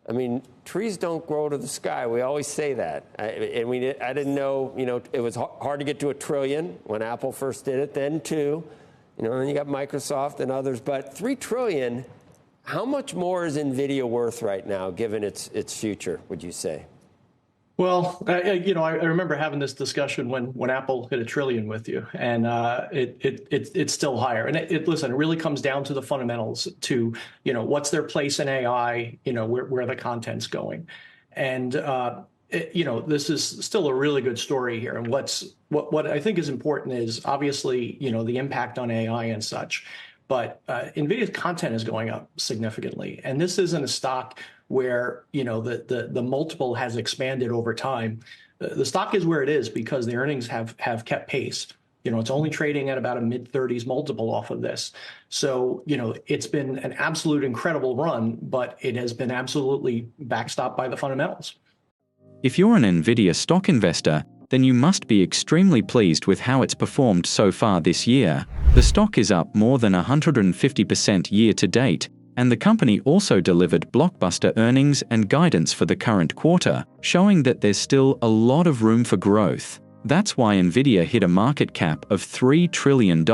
I mean, trees don't grow to the sky. We always say that. I didn't know, it was hard to get to $1 trillion when Apple first did it, then 2, and then you got Microsoft and others. But $3 trillion, how much more is Nvidia worth right now, given its future, would you say? Well, I remember having this discussion when Apple hit $1 trillion with you, and it's still higher. And listen, it really comes down to the fundamentals, to what's their place in AI, where the content's going, and this is still a really good story here. And what I think is important is obviously the impact on AI and such, but Nvidia's content is going up significantly, and this isn't a stock where the multiple has expanded over time. The stock is where it is because the earnings have kept pace. It's only trading at about a mid-30s multiple off of this. So it's been an absolute incredible run, but it has been absolutely backstopped by the fundamentals. If you're an Nvidia stock investor, then you must be extremely pleased with how it's performed so far this year. The stock is up more than 150% year to date, and the company also delivered blockbuster earnings and guidance for the current quarter, showing that there's still a lot of room for growth. That's why Nvidia hit a market cap of $3 trillion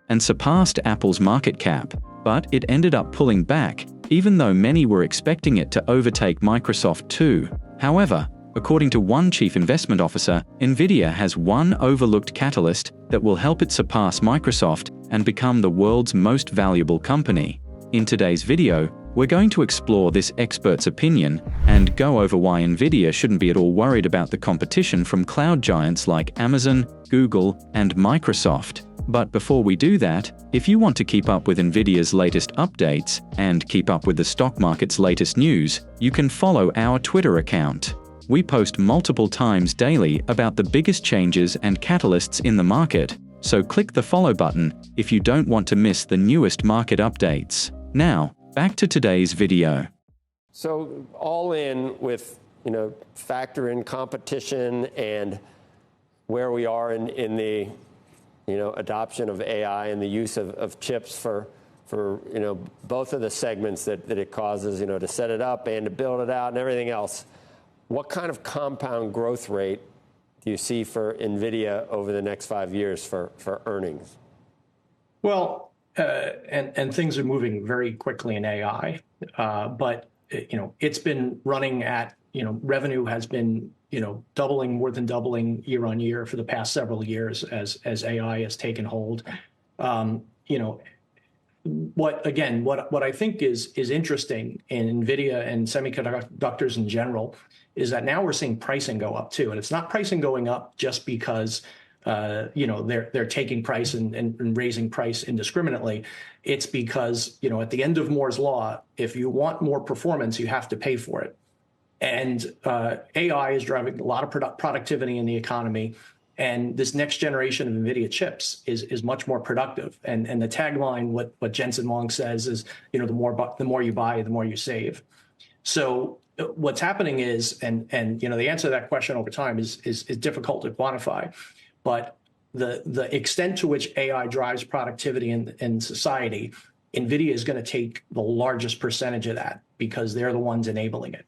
and surpassed Apple's market cap. But it ended up pulling back, even though many were expecting it to overtake Microsoft too. However, according to one chief investment officer, Nvidia has one overlooked catalyst that will help it surpass Microsoft and become the world's most valuable company. In today's video, we're going to explore this expert's opinion and go over why Nvidia shouldn't be at all worried about the competition from cloud giants like Amazon, Google, and Microsoft. But before we do that, if you want to keep up with Nvidia's latest updates and keep up with the stock market's latest news, you can follow our Twitter account. We post multiple times daily about the biggest changes and catalysts in the market, so click the follow button if you don't want to miss the newest market updates. Now, back to today's video. So all in with, factor in competition and where we are in the, adoption of AI and the use of chips for both of the segments that it causes, to set it up and to build it out and everything else. What kind of compound growth rate do you see for Nvidia over the next 5 years for earnings? Well, and things are moving very quickly in AI, but it's been running at revenue has been doubling, more than doubling year on year for the past several years as AI has taken hold. What I think is interesting in Nvidia and semiconductors in general is that now we're seeing pricing go up too, and it's not pricing going up just because they're taking price and raising price indiscriminately. It's because at the end of Moore's law, if you want more performance, you have to pay for it. And AI is driving a lot of productivity in the economy, and this next generation of NVIDIA chips is much more productive. And the tagline, what Jensen Huang says is, the more you buy, the more you save. So what's happening is, and the answer to that question over time is difficult to quantify. But the extent to which AI drives productivity in society, NVIDIA is going to take the largest percentage of that because they're the ones enabling it.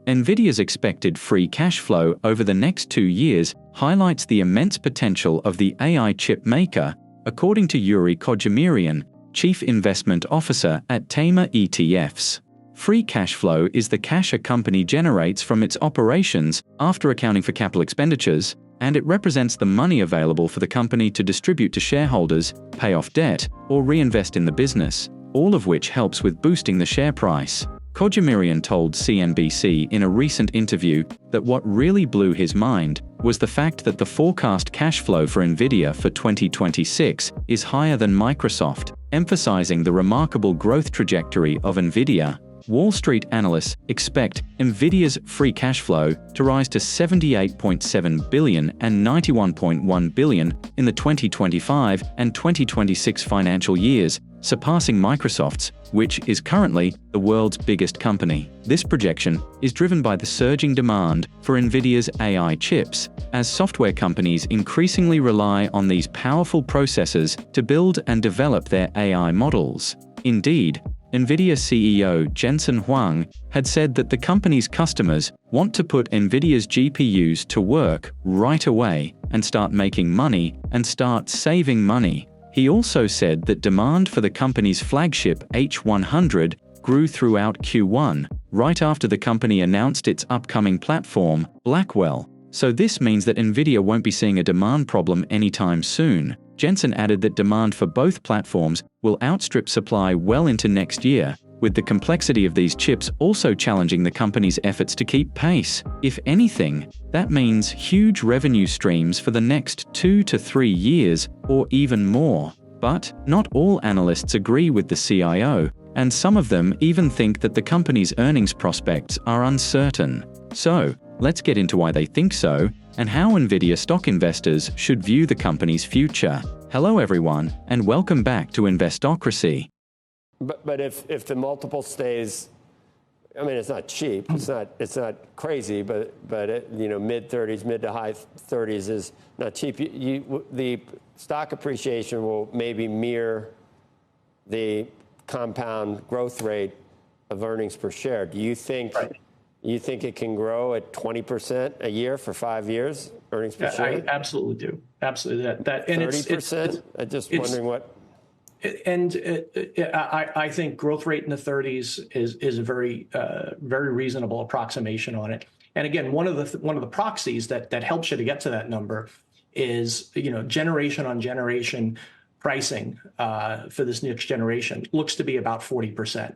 Nvidia's expected free cash flow over the next 2 years highlights the immense potential of the AI chip maker, according to Yuri Kojimirian, Chief Investment Officer at Tamer ETFs. Free cash flow is the cash a company generates from its operations after accounting for capital expenditures, and it represents the money available for the company to distribute to shareholders, pay off debt, or reinvest in the business, all of which helps with boosting the share price. Kojimirian told CNBC in a recent interview that what really blew his mind was the fact that the forecast cash flow for Nvidia for 2026 is higher than Microsoft, emphasizing the remarkable growth trajectory of Nvidia. Wall Street analysts expect Nvidia's free cash flow to rise to $78.7 billion and $91.1 billion in the 2025 and 2026 financial years, surpassing Microsoft's, which is currently the world's biggest company. This projection is driven by the surging demand for Nvidia's AI chips, as software companies increasingly rely on these powerful processors to build and develop their AI models. Indeed, Nvidia CEO Jensen Huang had said that the company's customers want to put Nvidia's GPUs to work right away and start making money and start saving money. He also said that demand for the company's flagship H100 grew throughout Q1, right after the company announced its upcoming platform, Blackwell. So this means that Nvidia won't be seeing a demand problem anytime soon. Jensen added that demand for both platforms will outstrip supply well into next year, with the complexity of these chips also challenging the company's efforts to keep pace. If anything, that means huge revenue streams for the next 2 to 3 years, or even more. But not all analysts agree with the CIO, and some of them even think that the company's earnings prospects are uncertain. So, let's get into why they think so, and how Nvidia stock investors should view the company's future. Hello everyone, and welcome back to Investocracy. But if the multiple stays, I mean, it's not cheap, it's not crazy, but it, mid-30s, mid to high 30s is not cheap. The stock appreciation will maybe mirror the compound growth rate of earnings per share. Do you think? Right. You think it can grow at 20% a year for 5 years, earnings per share? I absolutely do. Absolutely. That and 30%? I'm just wondering what. And I think growth rate in the 30s is a very reasonable approximation on it. And again, one of the proxies that helps you to get to that number is generation on generation pricing for this next generation looks to be about 40%.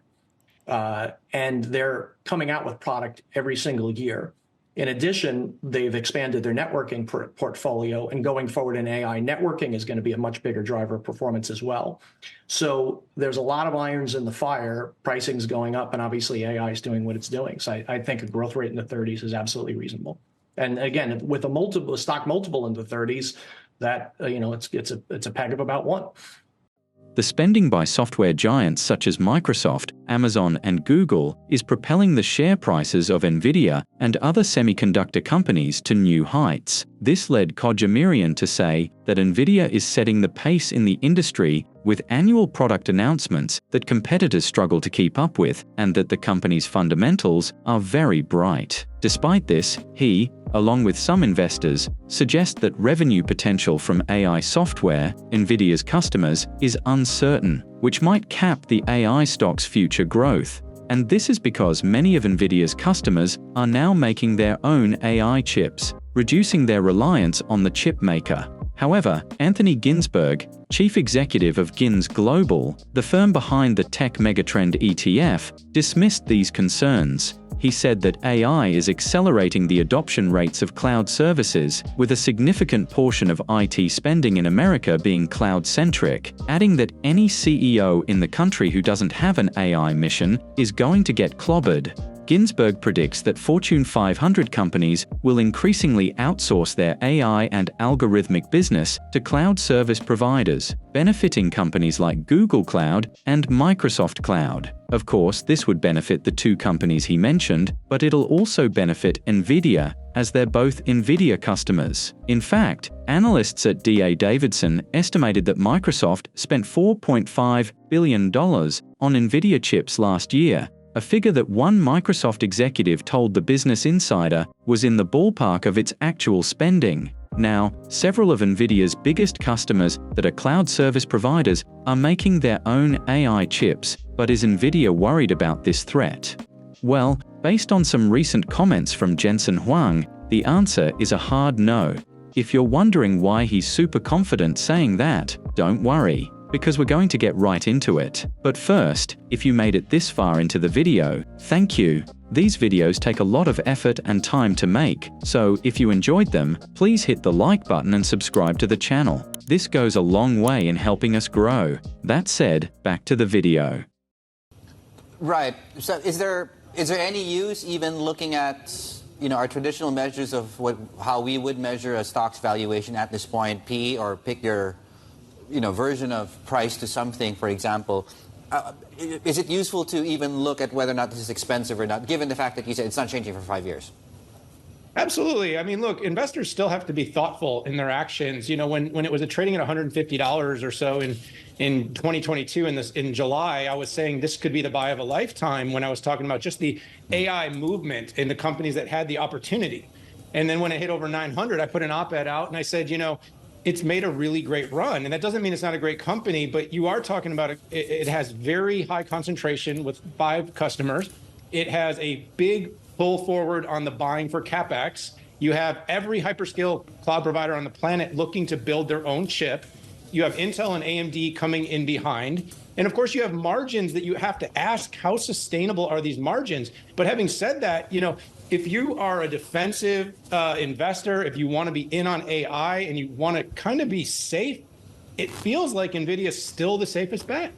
And they're coming out with product every single year. In addition, they've expanded their networking portfolio, and going forward in AI, networking is going to be a much bigger driver of performance as well. So there's a lot of irons in the fire, pricing's going up, and obviously AI is doing what it's doing. So I think a growth rate in the 30s is absolutely reasonable. And again, with a stock multiple in the 30s, that it's a peg of about 1. The spending by software giants such as Microsoft, Amazon, and Google is propelling the share prices of Nvidia and other semiconductor companies to new heights. This led Kojamirian to say that Nvidia is setting the pace in the industry with annual product announcements that competitors struggle to keep up with, and that the company's fundamentals are very bright. Despite this, he, along with some investors, suggest that revenue potential from AI software, Nvidia's customers, is uncertain, which might cap the AI stock's future growth. And this is because many of Nvidia's customers are now making their own AI chips, reducing their reliance on the chip maker. However, Anthony Ginsberg, chief executive of Gins Global, the firm behind the tech megatrend ETF, dismissed these concerns. He said that AI is accelerating the adoption rates of cloud services, with a significant portion of IT spending in America being cloud-centric, adding that any CEO in the country who doesn't have an AI mission is going to get clobbered. Ginsberg predicts that Fortune 500 companies will increasingly outsource their AI and algorithmic business to cloud service providers, benefiting companies like Google Cloud and Microsoft Cloud. Of course, this would benefit the two companies he mentioned, but it'll also benefit Nvidia, as they're both Nvidia customers. In fact, analysts at D.A. Davidson estimated that Microsoft spent $4.5 billion on Nvidia chips last year, a figure that one Microsoft executive told the Business Insider was in the ballpark of its actual spending. Now, several of Nvidia's biggest customers that are cloud service providers are making their own AI chips, but is Nvidia worried about this threat? Well, based on some recent comments from Jensen Huang, the answer is a hard no. If you're wondering why he's super confident saying that, don't worry, because we're going to get right into it. But first, if you made it this far into the video, thank you. These videos take a lot of effort and time to make, so if you enjoyed them, please hit the like button and subscribe to the channel. This goes a long way in helping us grow. That said, back to the video. Right. So is there any use even looking at our traditional measures of how we would measure a stock's valuation at this point, P, or pick your version of price to something, for example? Is it useful to even look at whether or not this is expensive or not, given the fact that you said it's not changing for 5 years? Absolutely. I mean, look, investors still have to be thoughtful in their actions. You know, when it was trading at $150 or so in 2022 in July, I was saying this could be the buy of a lifetime when I was talking about just the AI movement in the companies that had the opportunity. And then when it hit over 900, I put an op-ed out and I said, you know, it's made a really great run. And that doesn't mean it's not a great company, but you are talking about it has very high concentration with 5 customers. It has a big pull forward on the buying for CapEx. You have every hyperscale cloud provider on the planet looking to build their own chip. You have Intel and AMD coming in behind. And of course, you have margins that you have to ask, how sustainable are these margins? But having said that, you know, if you are a defensive investor, if you want to be in on AI and you want to kind of be safe, it feels like NVIDIA is still the safest bet.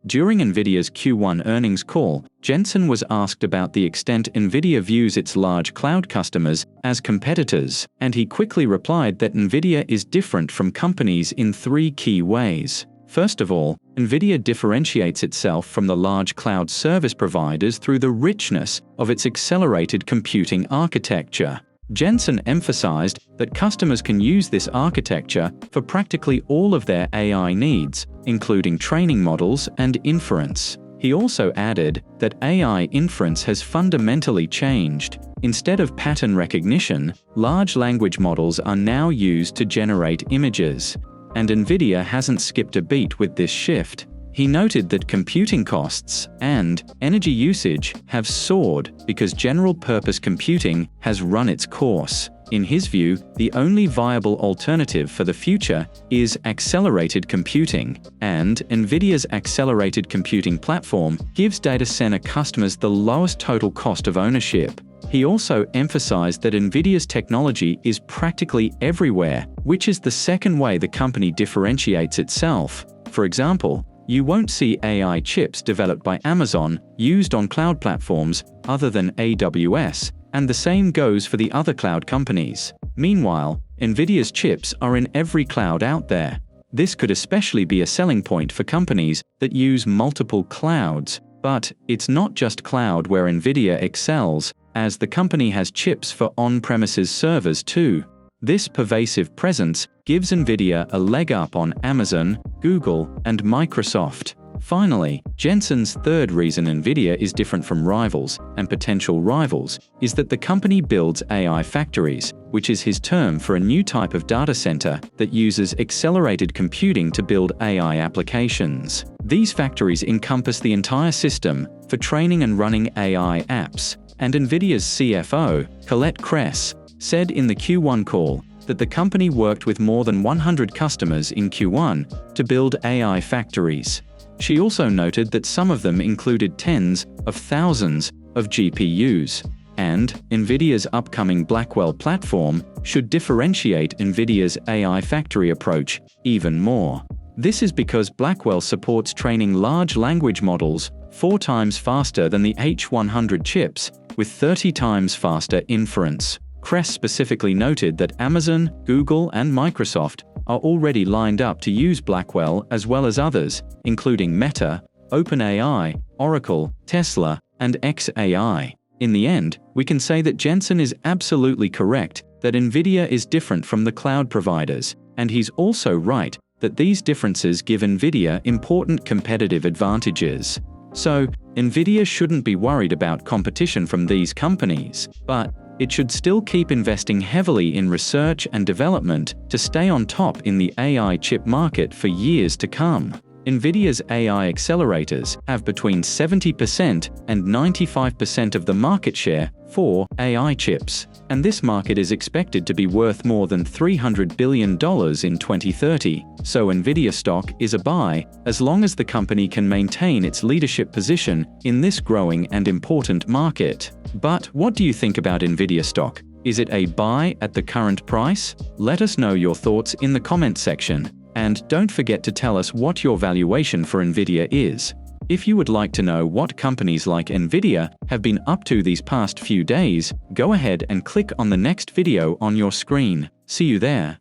During Nvidia's Q1 earnings call, Jensen was asked about the extent Nvidia views its large cloud customers as competitors, and he quickly replied that Nvidia is different from companies in 3 key ways. First of all, Nvidia differentiates itself from the large cloud service providers through the richness of its accelerated computing architecture. Jensen emphasized that customers can use this architecture for practically all of their AI needs, including training models and inference. He also added that AI inference has fundamentally changed. Instead of pattern recognition, large language models are now used to generate images. And Nvidia hasn't skipped a beat with this shift. He noted that computing costs and energy usage have soared because general-purpose computing has run its course. In his view, the only viable alternative for the future is accelerated computing, and Nvidia's accelerated computing platform gives data center customers the lowest total cost of ownership. He also emphasized that Nvidia's technology is practically everywhere, which is the second way the company differentiates itself. For example, you won't see AI chips developed by Amazon used on cloud platforms other than AWS, and the same goes for the other cloud companies. Meanwhile, Nvidia's chips are in every cloud out there. This could especially be a selling point for companies that use multiple clouds. But it's not just cloud where Nvidia excels, as the company has chips for on-premises servers too. This pervasive presence gives Nvidia a leg up on Amazon, Google, and Microsoft. Finally, Jensen's third reason Nvidia is different from rivals and potential rivals is that the company builds AI factories, which is his term for a new type of data center that uses accelerated computing to build AI applications. These factories encompass the entire system for training and running AI apps, and Nvidia's CFO, Colette Kress, said in the Q1 call that the company worked with more than 100 customers in Q1 to build AI factories. She also noted that some of them included tens of thousands of GPUs, and Nvidia's upcoming Blackwell platform should differentiate Nvidia's AI factory approach even more. This is because Blackwell supports training large language models 4 times faster than the H100 chips, with 30 times faster inference. Kress specifically noted that Amazon, Google, and Microsoft are already lined up to use Blackwell as well as others, including Meta, OpenAI, Oracle, Tesla, and xAI. In the end, we can say that Jensen is absolutely correct that Nvidia is different from the cloud providers, and he's also right that these differences give Nvidia important competitive advantages. So, Nvidia shouldn't be worried about competition from these companies, but it should still keep investing heavily in research and development to stay on top in the AI chip market for years to come. Nvidia's AI accelerators have between 70% and 95% of the market share for AI chips, and this market is expected to be worth more than $300 billion in 2030. So Nvidia stock is a buy, as long as the company can maintain its leadership position in this growing and important market. But what do you think about Nvidia stock? Is it a buy at the current price? Let us know your thoughts in the comment section. And don't forget to tell us what your valuation for Nvidia is. If you would like to know what companies like Nvidia have been up to these past few days, go ahead and click on the next video on your screen. See you there.